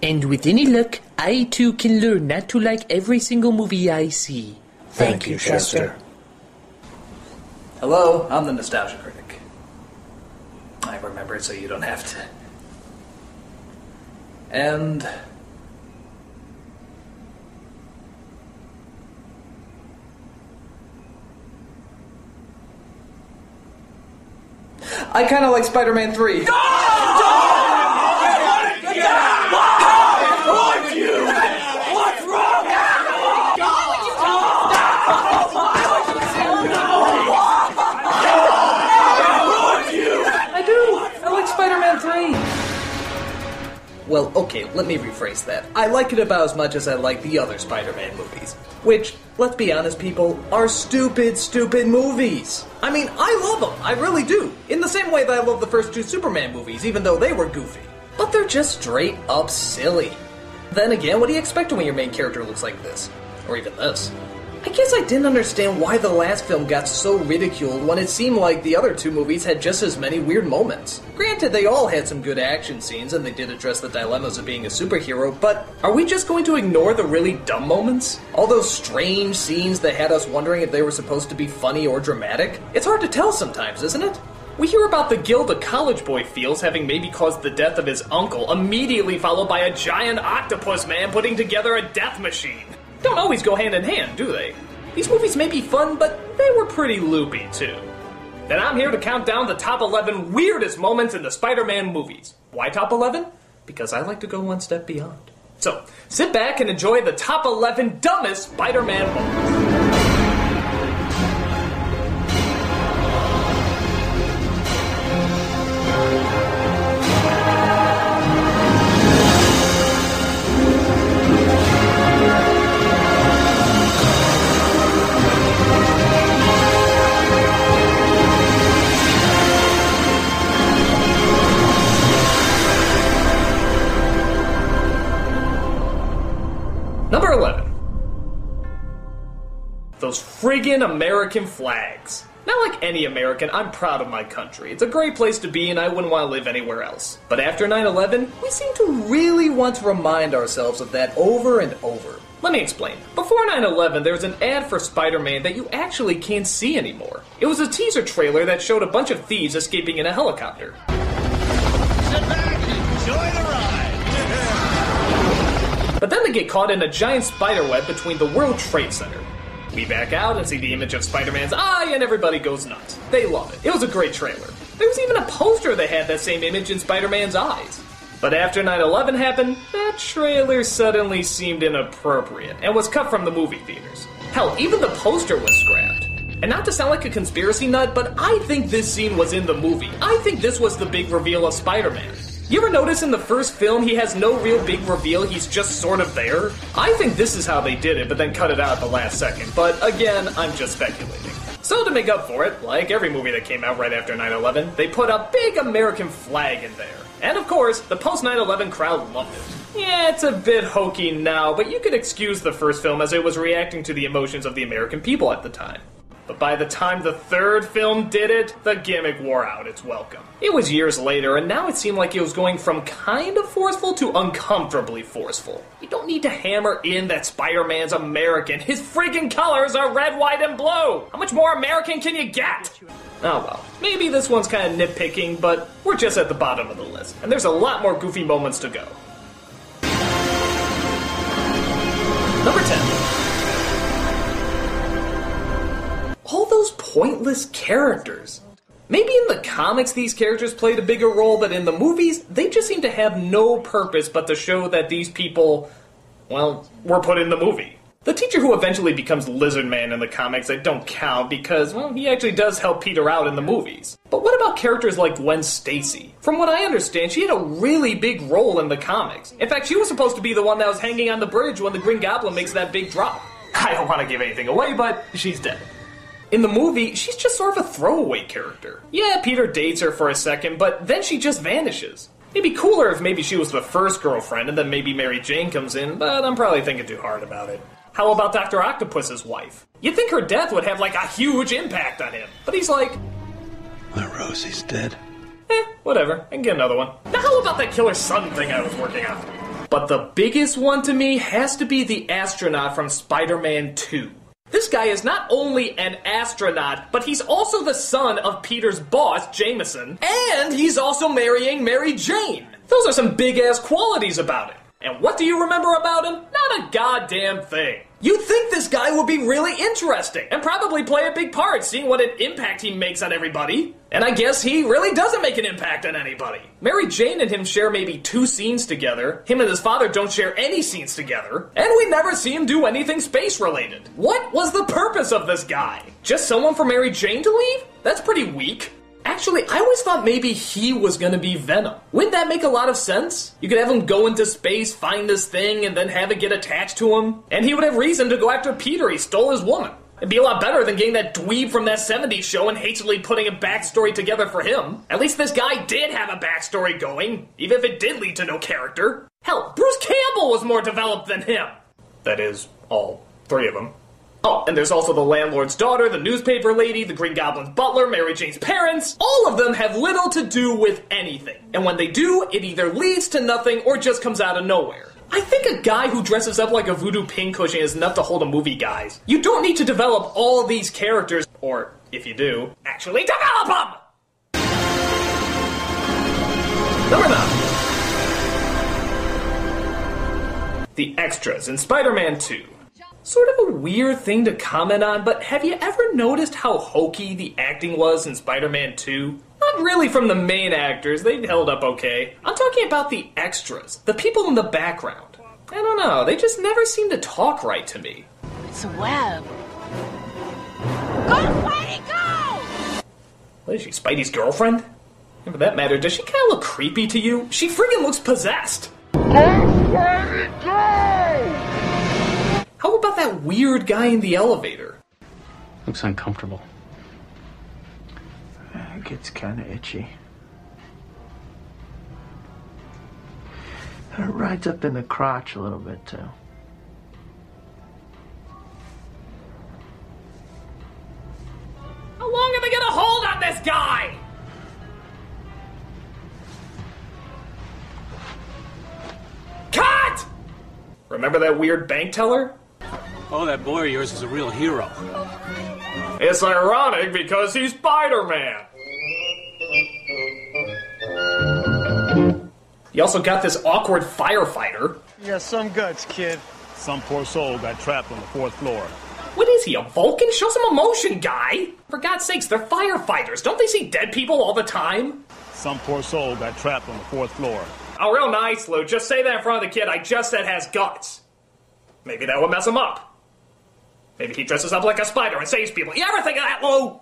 And with any luck, I too can learn not to like every single movie I see. Thank you, Chester. Hello, I'm the Nostalgia Critic. I remember it so you don't have to. And... I kind of like Spider-Man 3. Spider-Man 3! Well, okay, let me rephrase that. I like it about as much as I like the other Spider-Man movies. Which, let's be honest, people, are stupid, stupid movies. I mean, I love them, I really do. In the same way that I love the first two Superman movies, even though they were goofy. But they're just straight up silly. Then again, what do you expect when your main character looks like this? Or even this? I guess I didn't understand why the last film got so ridiculed when it seemed like the other two movies had just as many weird moments. Granted, they all had some good action scenes and they did address the dilemmas of being a superhero, but are we just going to ignore the really dumb moments? All those strange scenes that had us wondering if they were supposed to be funny or dramatic? It's hard to tell sometimes, isn't it? We hear about the guilt a college boy feels having maybe caused the death of his uncle, immediately followed by a giant octopus man putting together a death machine. Don't always go hand in hand, do they? These movies may be fun, but they were pretty loopy, too. Then I'm here to count down the top 11 weirdest moments in the Spider-Man movies. Why top 11? Because I like to go one step beyond. So, sit back and enjoy the top 11 dumbest Spider-Man moments. Number 11. Those friggin' American flags. Not like any American, I'm proud of my country. It's a great place to be and I wouldn't want to live anywhere else. But after 9/11, we seem to really want to remind ourselves of that over and over. Let me explain. Before 9/11, there was an ad for Spider-Man that you actually can't see anymore. It was a teaser trailer that showed a bunch of thieves escaping in a helicopter. Sit back and enjoy the ride! But then they get caught in a giant spider web between the World Trade Center. We back out and see the image of Spider-Man's eye and everybody goes nuts. They love it. It was a great trailer. There was even a poster that had that same image in Spider-Man's eyes. But after 9/11 happened, that trailer suddenly seemed inappropriate and was cut from the movie theaters. Hell, even the poster was scrapped. And not to sound like a conspiracy nut, but I think this scene was in the movie. I think this was the big reveal of Spider-Man. You ever notice in the first film he has no real big reveal, he's just sort of there? I think this is how they did it, but then cut it out at the last second. But again, I'm just speculating. So to make up for it, like every movie that came out right after 9/11, they put a big American flag in there. And of course, the post-9/11 crowd loved it. Yeah, it's a bit hokey now, but you could excuse the first film as it was reacting to the emotions of the American people at the time. But by the time the third film did it, the gimmick wore out its welcome. It was years later, and now it seemed like it was going from kind of forceful to uncomfortably forceful. You don't need to hammer in that Spider-Man's American. His friggin' colors are red, white, and blue! How much more American can you get? Oh well, maybe this one's kind of nitpicking, but we're just at the bottom of the list, and there's a lot more goofy moments to go. Number 10. All those pointless characters. Maybe in the comics these characters played a bigger role, but in the movies, they just seem to have no purpose but to show that these people, well, were put in the movie. The teacher who eventually becomes Lizard Man in the comics, I don't count because, well, he actually does help Peter out in the movies. But what about characters like Gwen Stacy? From what I understand, she had a really big role in the comics. In fact, she was supposed to be the one that was hanging on the bridge when the Green Goblin makes that big drop. I don't want to give anything away, but she's dead. In the movie, she's just sort of a throwaway character. Yeah, Peter dates her for a second, but then she just vanishes. It'd be cooler if maybe she was the first girlfriend and then maybe Mary Jane comes in, but I'm probably thinking too hard about it. How about Dr. Octopus's wife? You'd think her death would have like a huge impact on him, but he's like, My Rosie's dead. whatever, I can get another one. Now how about that killer son thing I was working on? But the biggest one to me has to be the astronaut from Spider-Man 2. This guy is not only an astronaut, but he's also the son of Peter's boss, Jameson, and he's also marrying Mary Jane. Those are some big-ass qualities about him. And what do you remember about him? Not a goddamn thing. You'd think this guy would be really interesting, and probably play a big part, seeing what an impact he makes on everybody. And I guess he really doesn't make an impact on anybody. Mary Jane and him share maybe 2 scenes together. Him and his father don't share any scenes together. And we never see him do anything space-related. What was the purpose of this guy? Just someone for Mary Jane to leave? That's pretty weak. Actually, I always thought maybe he was gonna be Venom. Wouldn't that make a lot of sense? You could have him go into space, find this thing, and then have it get attached to him. And he would have reason to go after Peter. He stole his woman. It'd be a lot better than getting that dweeb from that 70s show and hastily putting a backstory together for him. At least this guy did have a backstory going, even if it did lead to no character. Hell, Bruce Campbell was more developed than him. That is, all 3 of them. Oh, and there's also the landlord's daughter, the newspaper lady, the Green Goblin's butler, Mary Jane's parents. All of them have little to do with anything. And when they do, it either leads to nothing or just comes out of nowhere. I think a guy who dresses up like a voodoo pincushion is enough to hold a movie, guys. You don't need to develop all these characters, or, if you do, actually develop them! Number 9. The extras in Spider-Man 2. Sort of a weird thing to comment on, but have you ever noticed how hokey the acting was in Spider-Man 2? Not really from the main actors, they held up okay. I'm talking about the extras, the people in the background. I don't know, they just never seem to talk right to me. It's a web. Go, Spidey, go! What is she, Spidey's girlfriend? And for that matter, does she kind of look creepy to you? She friggin' looks possessed. Go, Spidey, go! How about that weird guy in the elevator? Looks uncomfortable. It gets kind of itchy. It rides up in the crotch a little bit, too. How long are they gonna hold on this guy? Cut! Remember that weird bank teller? Oh, that boy of yours is a real hero. It's ironic because he's Spider-Man. You also got this awkward firefighter. You got some guts, kid. Some poor soul got trapped on the 4th floor. What is he, a Vulcan? Show some emotion, guy! For God's sakes, they're firefighters. Don't they see dead people all the time? Some poor soul got trapped on the 4th floor. Oh, real nice, Lou. Just say that in front of the kid I just said has guts. Maybe that would mess him up. Maybe he dresses up like a spider and saves people. You ever think of that, Lou?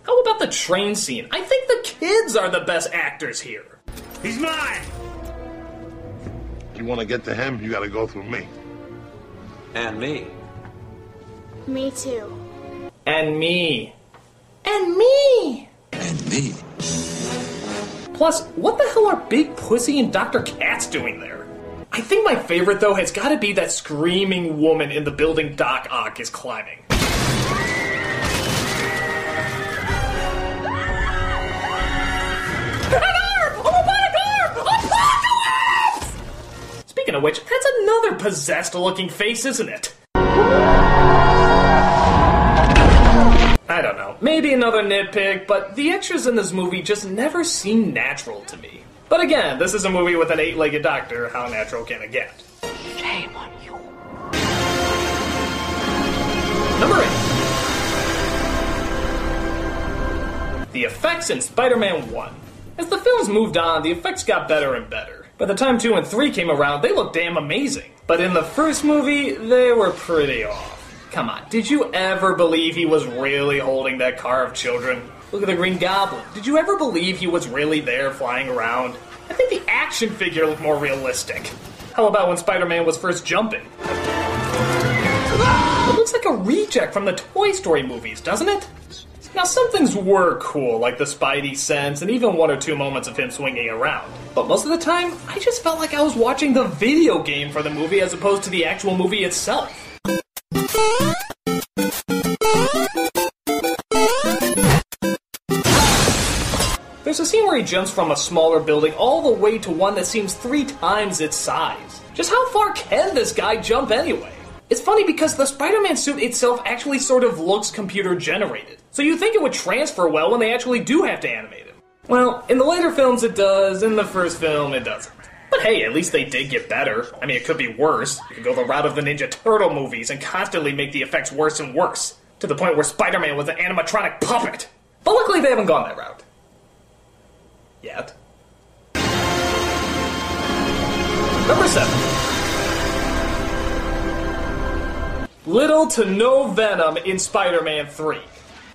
How about the train scene? I think the kids are the best actors here. He's mine! If you want to get to him, you got to go through me. And me. Me too. And me. And me! And me. Plus, what the hell are Big Pussy and Dr. Katz doing there? I think my favorite, though, has got to be that screaming woman in the building Doc Ock is climbing. An arm! A robotic arm! Apocalypse! Speaking of which, that's another possessed-looking face, isn't it? I don't know. Maybe another nitpick, but the extras in this movie just never seem natural to me. But again, this is a movie with an 8-legged doctor. How natural can it get? Shame on you. Number 8. The effects in Spider-Man 1. As the films moved on, the effects got better and better. By the time 2 and 3 came around, they looked damn amazing. But in the first movie, they were pretty off. Come on, did you ever believe he was really holding that car of children? Look at the Green Goblin. Did you ever believe he was really there flying around? I think the action figure looked more realistic. How about when Spider-Man was first jumping? It looks like a reject from the Toy Story movies, doesn't it? Now, some things were cool, like the Spidey sense and even 1 or 2 moments of him swinging around. But most of the time, I just felt like I was watching the video game for the movie as opposed to the actual movie itself. There's a scene where where he jumps from a smaller building all the way to one that seems 3 times its size. Just how far can this guy jump anyway? It's funny because the Spider-Man suit itself actually sort of looks computer generated, so you'd think it would transfer well when they actually do have to animate him. Well, in the later films it does, in the first film it doesn't. But hey, at least they did get better. I mean, it could be worse. You could go the route of the Ninja Turtle movies and constantly make the effects worse and worse, to the point where Spider-Man was an animatronic puppet. But luckily they haven't gone that route. Yet. Number 7. Little to no Venom in Spider-Man 3.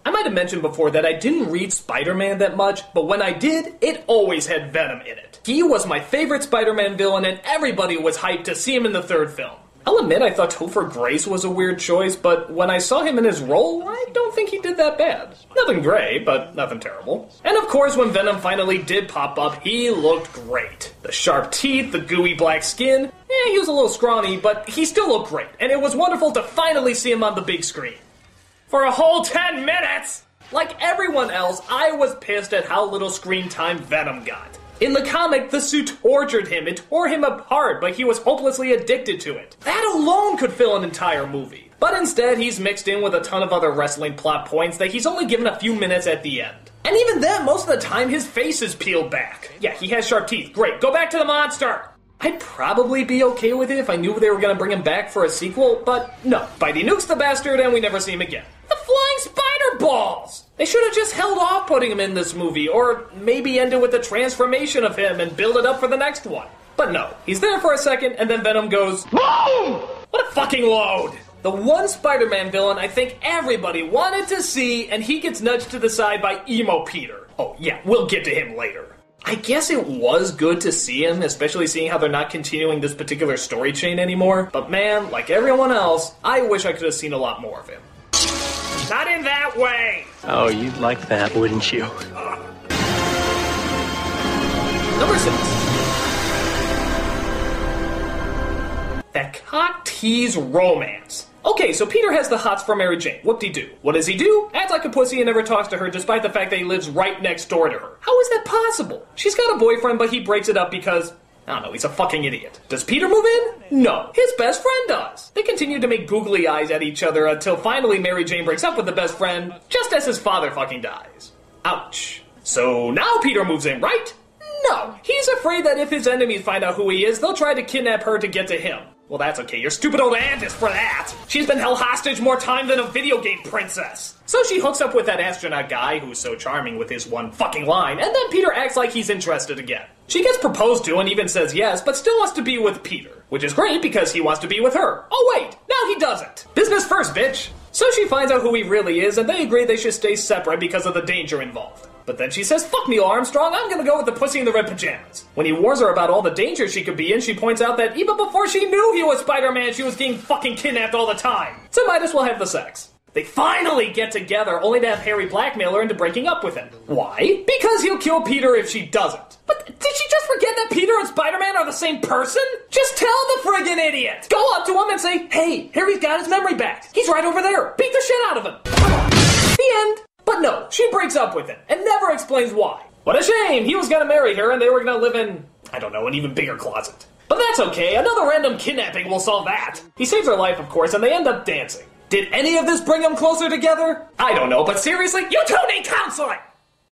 I might have mentioned before that I didn't read Spider-Man that much, but when I did, it always had Venom in it. He was my favorite Spider-Man villain, and everybody was hyped to see him in the 3rd film. I'll admit I thought Topher Grace was a weird choice, but when I saw him in his role, I don't think he did that bad. Nothing great, but nothing terrible. And of course, when Venom finally did pop up, he looked great. The sharp teeth, the gooey black skin, he was a little scrawny, but he still looked great, and it was wonderful to finally see him on the big screen. For a whole 10 minutes! Like everyone else, I was pissed at how little screen time Venom got. In the comic, the suit tortured him, it tore him apart, but he was hopelessly addicted to it. That alone could fill an entire movie. But instead, he's mixed in with a ton of other wrestling plot points that he's only given a few minutes at the end. And even then, most of the time, his face is peeled back. Yeah, he has sharp teeth. Great, go back to the monster! I'd probably be okay with it if I knew they were going to bring him back for a sequel, but no. Spidey nukes the bastard and we never see him again. The flying spider balls! They should have just held off putting him in this movie, or maybe ended with the transformation of him and build it up for the next one. But no, he's there for a second and then Venom goes, BOOM! What a fucking load! The one Spider-Man villain I think everybody wanted to see, and he gets nudged to the side by Emo Peter. Oh yeah, we'll get to him later. I guess it was good to see him, especially seeing how they're not continuing this particular story chain anymore. But man, like everyone else, I wish I could have seen a lot more of him. Not in that way! Oh, you'd like that, wouldn't you? Number 6. That cock tease romance. Okay, so Peter has the hots for Mary Jane. Whoop-de-doo. What does he do? Acts like a pussy and never talks to her despite the fact that he lives right next door to her. How is that possible? She's got a boyfriend, but he breaks it up because, I don't know, he's a fucking idiot. Does Peter move in? No. His best friend does. They continue to make googly eyes at each other until finally Mary Jane breaks up with the best friend, just as his father fucking dies. Ouch. So now Peter moves in, right? No. He's afraid that if his enemies find out who he is, they'll try to kidnap her to get to him. Well, that's okay. Your stupid old aunt is for that. She's been held hostage more time than a video game princess. So she hooks up with that astronaut guy who's so charming with his one fucking line, and then Peter acts like he's interested again. She gets proposed to and even says yes, but still wants to be with Peter. Which is great because he wants to be with her. Oh wait, now he doesn't. Business first, bitch. So she finds out who he really is, and they agree they should stay separate because of the danger involved. But then she says, fuck Neil Armstrong, I'm gonna go with the pussy in the red pajamas. When he warns her about all the danger she could be in, she points out that even before she knew he was Spider-Man, she was getting fucking kidnapped all the time. So might as well have the sex. They finally get together, only to have Harry blackmail her into breaking up with him. Why? Because he'll kill Peter if she doesn't. But did she just forget that Peter and Spider-Man are the same person? Just tell the friggin' idiot! Go up to him and say, hey, Harry's got his memory back. He's right over there. Beat the shit out of him. The end. But no, she breaks up with him, and never explains why. What a shame! He was gonna marry her, and they were gonna live in, I don't know, an even bigger closet. But that's okay, another random kidnapping will solve that. He saves her life, of course, and they end up dancing. Did any of this bring them closer together? I don't know, but seriously, you two need counseling!